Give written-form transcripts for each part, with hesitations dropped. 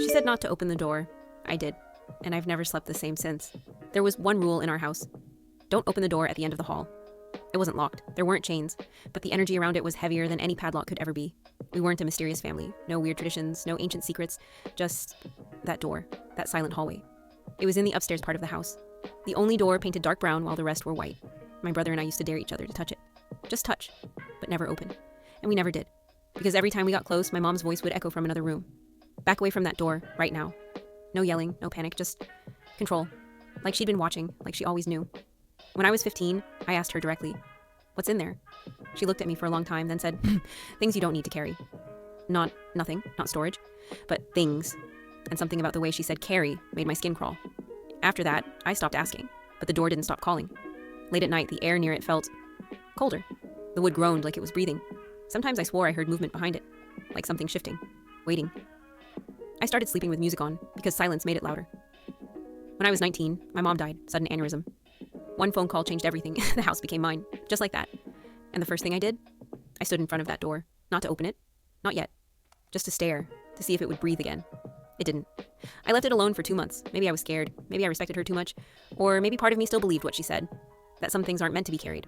She said not to open the door. I did, and I've never slept the same since. There was one rule in our house. Don't open the door at the end of the hall. It wasn't locked. There weren't chains, but the energy around it was heavier than any padlock could ever be. We weren't a mysterious family. No weird traditions, no ancient secrets. Just that door, that silent hallway. It was in the upstairs part of the house. The only door painted dark brown while the rest were white. My brother and I used to dare each other to touch it. Just touch, but never open. And we never did. Because every time we got close, my mom's voice would echo from another room. Back away from that door, right now. No yelling, no panic, just control. Like she'd been watching, like she always knew. When I was 15, I asked her directly, "What's in there?" She looked at me for a long time, then said, "Things you don't need to carry." Nothing, not storage, but things. And something about the way she said carry made my skin crawl. After that, I stopped asking, but the door didn't stop calling. Late at night, the air near it felt colder. The wood groaned like it was breathing. Sometimes I swore I heard movement behind it, like something shifting, waiting. I started sleeping with music on because silence made it louder. When I was 19, my mom died, sudden aneurysm. One phone call changed everything. The house became mine, just like that. And the first thing I did, I stood in front of that door, not to open it, not yet, just to stare, to see if it would breathe again. It didn't. I left it alone for 2 months. Maybe I was scared, maybe I respected her too much, or maybe part of me still believed what she said, that some things aren't meant to be carried.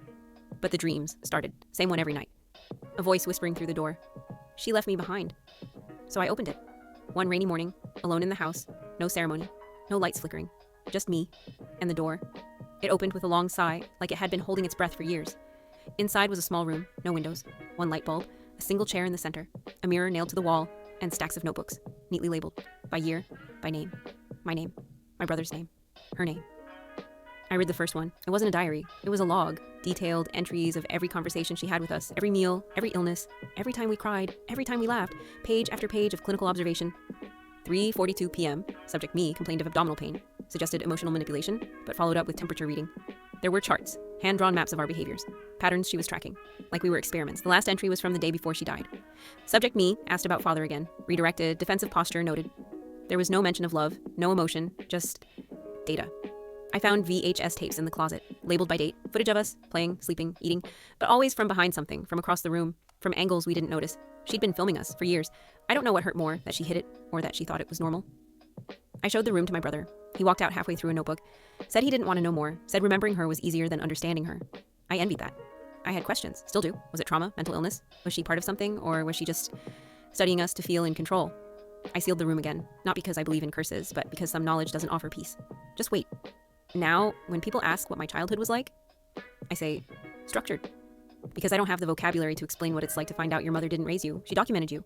But the dreams started, same one every night. A voice whispering through the door. She left me behind. So I opened it. One rainy morning, alone in the house, no ceremony, no lights flickering, just me and the door. It opened with a long sigh, like it had been holding its breath for years. Inside was a small room, no windows, one light bulb, a single chair in the center, a mirror nailed to the wall, and stacks of notebooks, neatly labeled, by year, by name. My name, my brother's name, her name. I read the first one. It wasn't a diary. It was a log, detailed entries of every conversation she had with us, every meal, every illness, every time we cried, every time we laughed, page after page of clinical observation. 3:42 p.m., subject me complained of abdominal pain, suggested emotional manipulation, but followed up with temperature reading. There were charts, hand-drawn maps of our behaviors, patterns she was tracking, like we were experiments. The last entry was from the day before she died. Subject me asked about father again, redirected, defensive posture noted. There was no mention of love, no emotion, just data. I found VHS tapes in the closet, labeled by date, footage of us, playing, sleeping, eating, but always from behind something, from across the room, from angles we didn't notice. She'd been filming us for years. I don't know what hurt more, that she hid it, or that she thought it was normal. I showed the room to my brother. He walked out halfway through a notebook, said he didn't want to know more, said remembering her was easier than understanding her. I envied that. I had questions, still do. Was it trauma, mental illness? Was she part of something, or was she just studying us to feel in control? I sealed the room again, not because I believe in curses, but because some knowledge doesn't offer peace. Just wait. Now, when people ask what my childhood was like, I say, structured. Because I don't have the vocabulary to explain what it's like to find out your mother didn't raise you. She documented you.